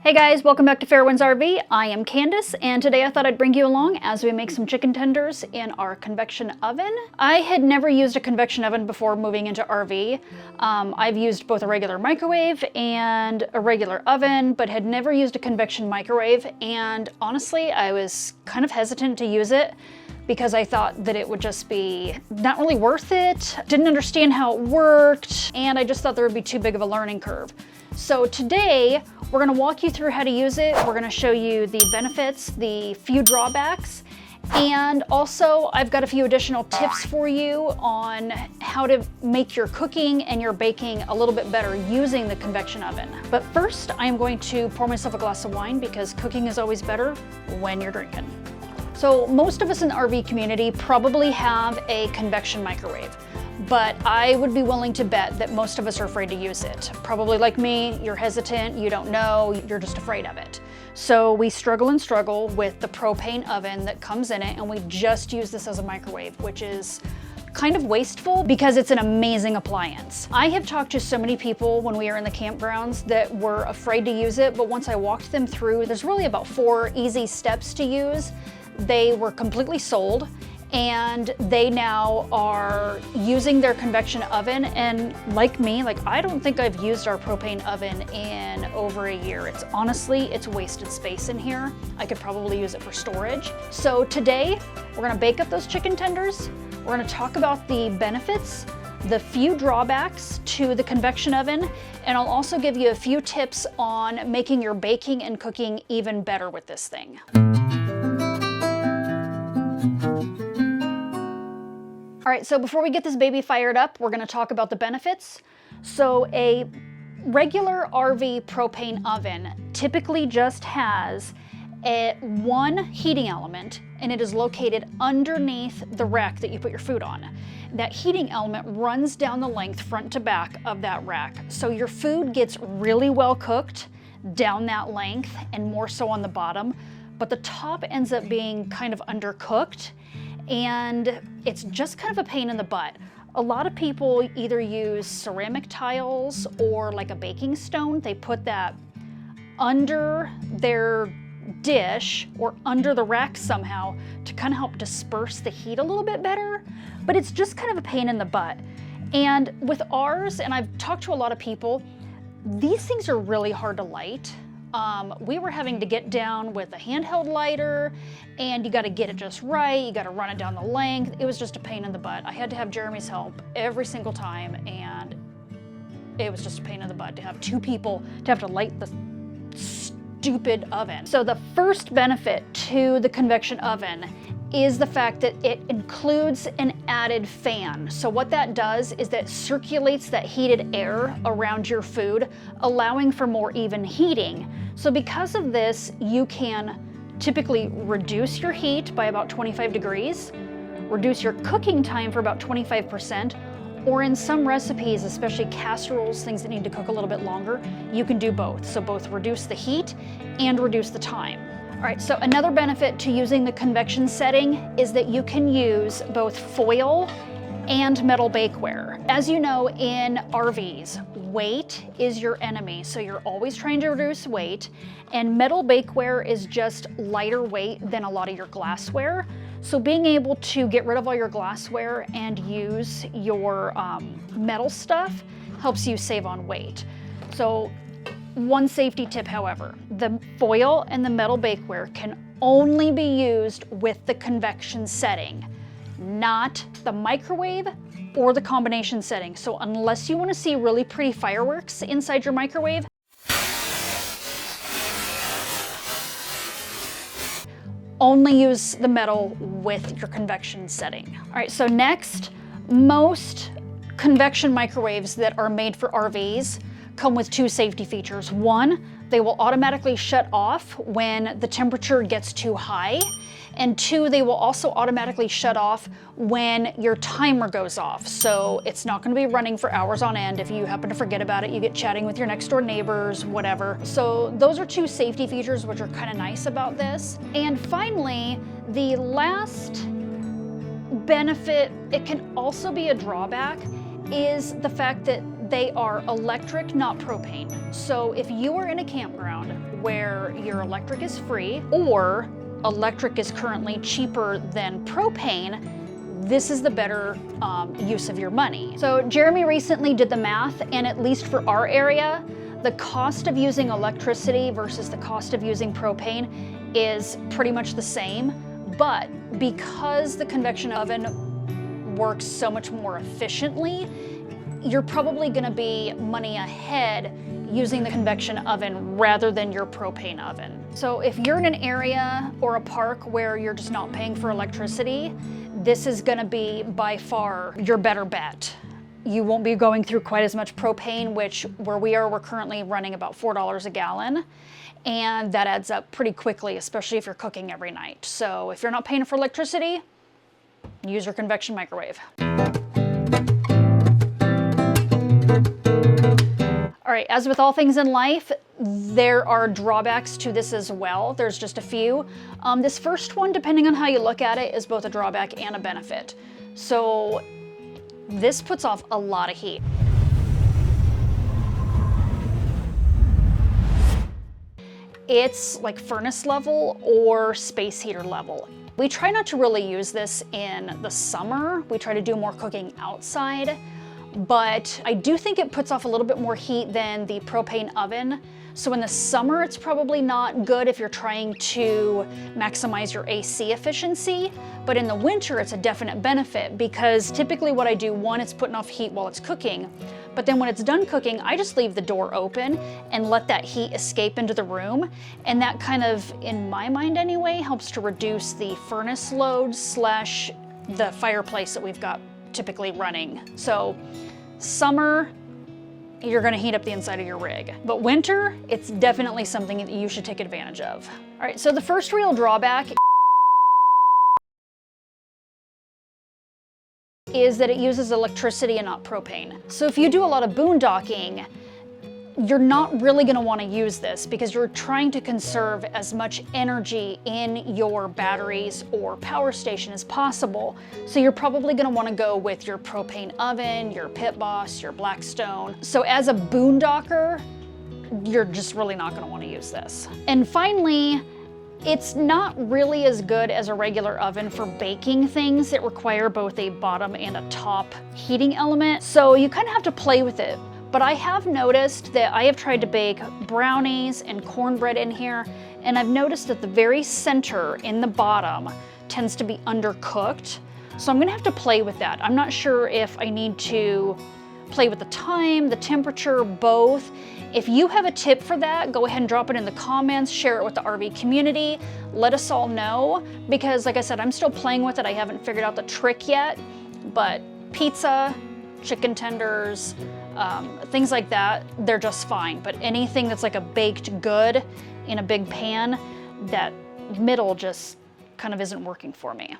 Hey guys, welcome back to Fairwinds RV. I am Candace, and today I thought I'd bring you along as we make some chicken tenders in our convection oven. I had never used a convection oven before moving into RV. I've used both a regular microwave and a regular oven, but had never used a convection microwave, and honestly, I was kind of hesitant to use it because I thought that it would just be not really worth it, didn't understand how it worked, and I just thought there would be too big of a learning curve. So today, we're gonna walk you through how to use it. We're gonna show you the benefits, the few drawbacks, and also I've got a few additional tips for you on how to make your cooking and your baking a little bit better using the convection oven. But first, I'm going to pour myself a glass of wine because cooking is always better when you're drinking. So most of us in the RV community probably have a convection microwave, but I would be willing to bet that most of us are afraid to use it. Probably like me, you're hesitant, you don't know, you're just afraid of it. So we struggle with the propane oven that comes in it, and we just use this as a microwave, which is kind of wasteful because it's an amazing appliance. I have talked to so many people when we are in the campgrounds that were afraid to use it, but once I walked them through, there's really about 4 easy steps to use. They were completely sold, and they now are using their convection oven, and like me, I don't think I've used our propane oven in over a year. It's wasted space in here. I could probably use it for storage. So today, we're gonna bake up those chicken tenders. We're gonna talk about the benefits, the few drawbacks to the convection oven, and I'll also give you a few tips on making your baking and cooking even better with this thing. All right, so before we get this baby fired up, we're gonna talk about the benefits. So a regular RV propane oven typically just has one heating element, and it is located underneath the rack that you put your food on. That heating element runs down the length, front to back, of that rack. So your food gets really well cooked down that length and more so on the bottom, but the top ends up being kind of undercooked, and it's just kind of a pain in the butt. A lot of people either use ceramic tiles or like a baking stone. They put that under their dish or under the rack somehow to kind of help disperse the heat a little bit better, but it's just kind of a pain in the butt. And with ours, and I've talked to a lot of people, these things are really hard to light. We were having to get down with a handheld lighter, and you got to get it just right. You got to run it down the length. It was just a pain in the butt. I had to have Jeremy's help every single time, and it was just a pain in the butt to have 2 people to have to light the stupid oven. So the first benefit to the convection oven is the fact that it includes an added fan. So what that does is that circulates that heated air around your food, allowing for more even heating. So because of this, you can typically reduce your heat by about 25 degrees, reduce your cooking time for about 25%, or in some recipes, especially casseroles, things that need to cook a little bit longer, you can do both. So both reduce the heat and reduce the time. All right, so another benefit to using the convection setting is that you can use both foil and metal bakeware. As you know, in RVs, weight is your enemy, so you're always trying to reduce weight, and metal bakeware is just lighter weight than a lot of your glassware. So being able to get rid of all your glassware and use your metal stuff helps you save on weight. So one safety tip, however, the foil and the metal bakeware can only be used with the convection setting, not the microwave or the combination setting. So unless you want to see really pretty fireworks inside your microwave, only use the metal with your convection setting. All right, so next, most convection microwaves that are made for RVs come with 2 safety features. One, they will automatically shut off when the temperature gets too high. And 2, they will also automatically shut off when your timer goes off. So it's not gonna be running for hours on end. If you happen to forget about it, you get chatting with your next door neighbors, whatever. So those are 2 safety features which are kind of nice about this. And finally, the last benefit, it can also be a drawback, is the fact that they are electric, not propane. So if you are in a campground where your electric is free or electric is currently cheaper than propane, this is the better use of your money. So Jeremy recently did the math, and at least for our area, the cost of using electricity versus the cost of using propane is pretty much the same. But because the convection oven works so much more efficiently, you're probably gonna be money ahead using the convection oven rather than your propane oven. So if you're in an area or a park where you're just not paying for electricity, this is gonna be by far your better bet. You won't be going through quite as much propane, which where we are, we're currently running about $4 a gallon. And that adds up pretty quickly, especially if you're cooking every night. So if you're not paying for electricity, use your convection microwave. All right, as with all things in life, there are drawbacks to this as well. There's just a few. This first one, depending on how you look at it, is both a drawback and a benefit. So this puts off a lot of heat. It's like furnace level or space heater level. We try not to really use this in the summer. We try to do more cooking outside, but I do think it puts off a little bit more heat than the propane oven. So in the summer, it's probably not good if you're trying to maximize your AC efficiency, but in the winter, it's a definite benefit because typically what I do, one, it's putting off heat while it's cooking, but then when it's done cooking, I just leave the door open and let that heat escape into the room. And that kind of, in my mind anyway, helps to reduce the furnace load slash the fireplace that we've got typically running. So summer, you're gonna heat up the inside of your rig. But winter, it's definitely something that you should take advantage of. All right, so the first real drawback is that it uses electricity and not propane. So if you do a lot of boondocking, you're not really gonna wanna use this because you're trying to conserve as much energy in your batteries or power station as possible. So you're probably gonna wanna go with your propane oven, your Pit Boss, your Blackstone. So as a boondocker, you're just really not gonna wanna use this. And finally, it's not really as good as a regular oven for baking things that require both a bottom and a top heating element. So you kind of have to play with it. But I have noticed that I have tried to bake brownies and cornbread in here, and I've noticed that the very center in the bottom tends to be undercooked. So I'm gonna have to play with that. I'm not sure if I need to play with the time, the temperature, both. If you have a tip for that, go ahead and drop it in the comments, share it with the RV community, let us all know, because like I said, I'm still playing with it. I haven't figured out the trick yet, but pizza, chicken tenders, things like that, they're just fine. But anything that's like a baked good in a big pan, that middle just kind of isn't working for me.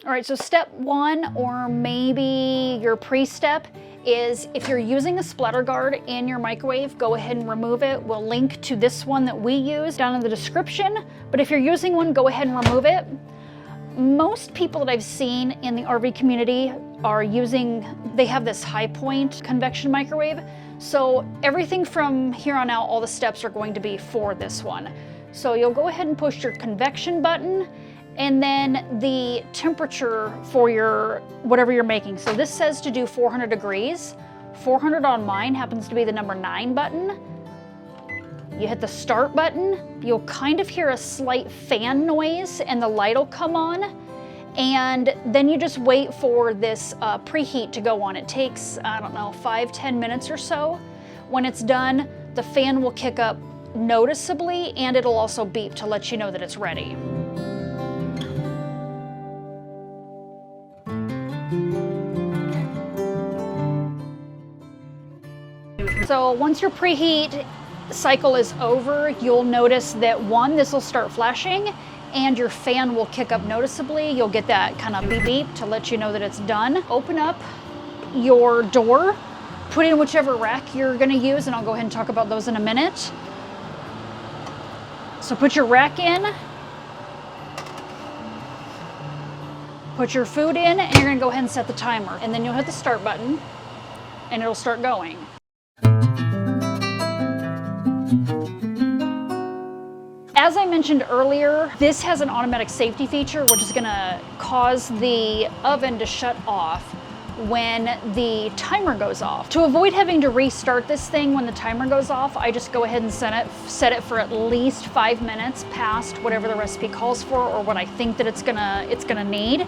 All right, so step one, or maybe your pre-step, is if you're using a splatter guard in your microwave, go ahead and remove it. We'll link to this one that we use down in the description, but if you're using one, go ahead and remove it. Most people that I've seen in the RV community are using, they have this high point convection microwave. So everything from here on out, all the steps are going to be for this one. So you'll go ahead and push your convection button, and then the temperature for your, whatever you're making. So this says to do 400 degrees. 400 on mine happens to be the number 9 button. You hit the start button, you'll kind of hear a slight fan noise and the light will come on. And then you just wait for this preheat to go on. It takes, I don't know, 5-10 minutes or so. When it's done, the fan will kick up noticeably and it'll also beep to let you know that it's ready. So once your preheat cycle is over, you'll notice that one, this will start flashing and your fan will kick up noticeably. You'll get that kind of beep beep to let you know that it's done. Open up your door, put in whichever rack you're gonna use, and I'll go ahead and talk about those in a minute. So put your rack in, put your food in, and you're gonna go ahead and set the timer. And then you'll hit the start button and it'll start going. As I mentioned earlier, this has an automatic safety feature, which is gonna cause the oven to shut off when the timer goes off. To avoid having to restart this thing when the timer goes off, I just go ahead and set it for at least 5 minutes past whatever the recipe calls for or what I think that it's gonna need.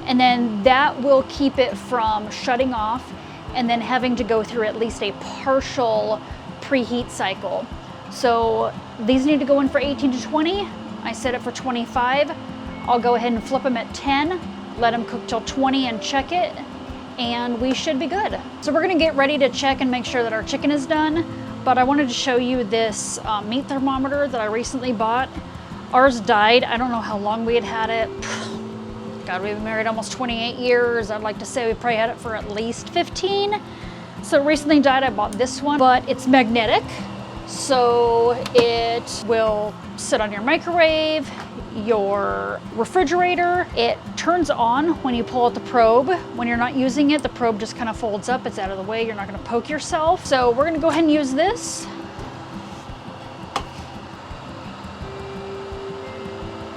And then that will keep it from shutting off and then having to go through at least a partial preheat cycle. So these need to go in for 18 to 20. I set it for 25. I'll go ahead and flip them at 10, let them cook till 20 and check it, and we should be good. So we're gonna get ready to check and make sure that our chicken is done, but I wanted to show you this meat thermometer that I recently bought. Ours died. I don't know how long we had it. God, we've been married almost 28 years. I'd like to say we probably had it for at least 15. So it recently died. I bought this one, but it's magnetic. So it will sit on your microwave, your refrigerator. It turns on when you pull out the probe. When you're not using it, the probe just kind of folds up. It's out of the way. You're not going to poke yourself. So we're going to go ahead and use this.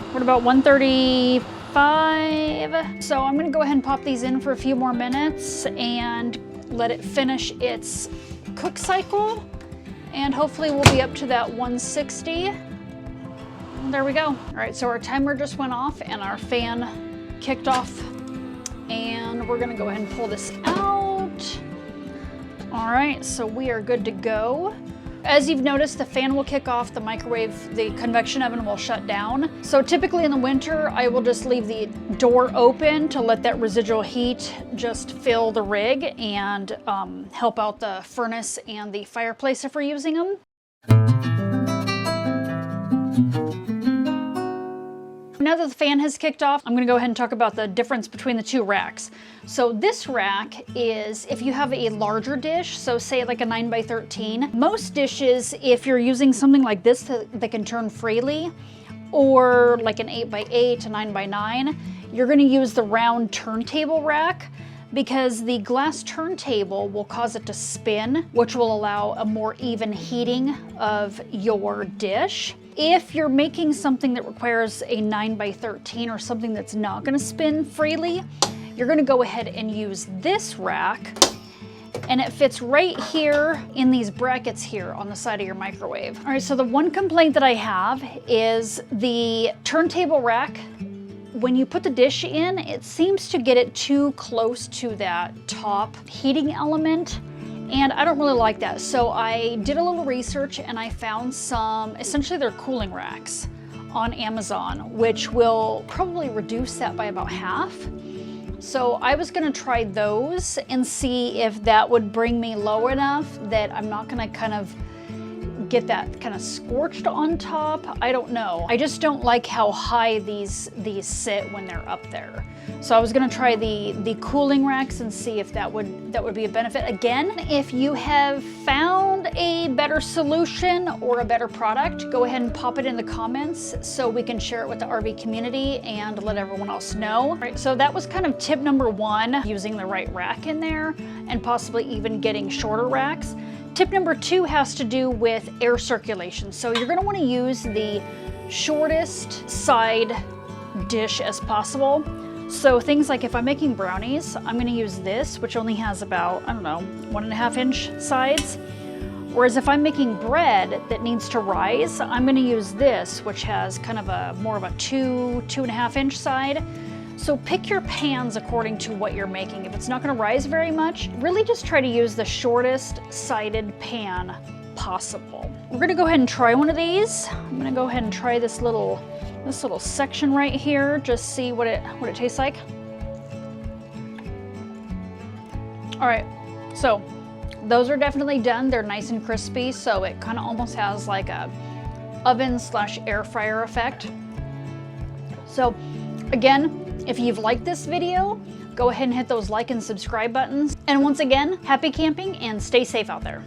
We're at about 135. So I'm going to go ahead and pop these in for a few more minutes and let it finish its cook cycle. And hopefully we'll be up to that 160. There we go. All right, so our timer just went off and our fan kicked off. And we're gonna go ahead and pull this out. All right, so we are good to go. As you've noticed, the fan will kick off, the microwave, the convection oven will shut down. So typically in the winter, I will just leave the door open to let that residual heat just fill the rig and help out the furnace and the fireplace if we're using them. Now that the fan has kicked off, I'm gonna go ahead and talk about the difference between the two racks. So this rack is if you have a larger dish, so say like a 9x13. Most dishes, if you're using something like this that can turn freely, or like an 8x8 to 9x9, you're gonna use the round turntable rack because the glass turntable will cause it to spin, which will allow a more even heating of your dish. If you're making something that requires a 9x13 or something that's not gonna spin freely, you're gonna go ahead and use this rack, and it fits right here in these brackets here on the side of your microwave. All right, so the one complaint that I have is the turntable rack. When you put the dish in, it seems to get it too close to that top heating element. And I don't really like that. So I did a little research and I found some, essentially they're cooling racks on Amazon, which will probably reduce that by about half. So I was gonna try those and see if that would bring me low enough that I'm not gonna kind of get that kind of scorched on top. I don't know. I just don't like how high these sit when they're up there. So I was gonna try the cooling racks and see if that would be a benefit. Again, if you have found a better solution or a better product, go ahead and pop it in the comments so we can share it with the RV community and let everyone else know. All right, so that was kind of tip number one, using the right rack in there and possibly even getting shorter racks. Tip number two has to do with air circulation. So you're gonna wanna use the shortest side dish as possible. So things like if I'm making brownies, I'm gonna use this, which only has about, I don't know, 1.5 inch sides. Whereas if I'm making bread that needs to rise, I'm gonna use this, which has kind of a more of a 2.5 inch side. So pick your pans according to what you're making. If it's not gonna rise very much, really just try to use the shortest sided pan possible. We're gonna go ahead and try one of these. I'm gonna go ahead and try this little section right here, just see what it tastes like. All right, so those are definitely done. They're nice and crispy, so it kind of almost has like a oven/air fryer effect. So again, if you've liked this video, go ahead and hit those like and subscribe buttons. And once again, happy camping and stay safe out there.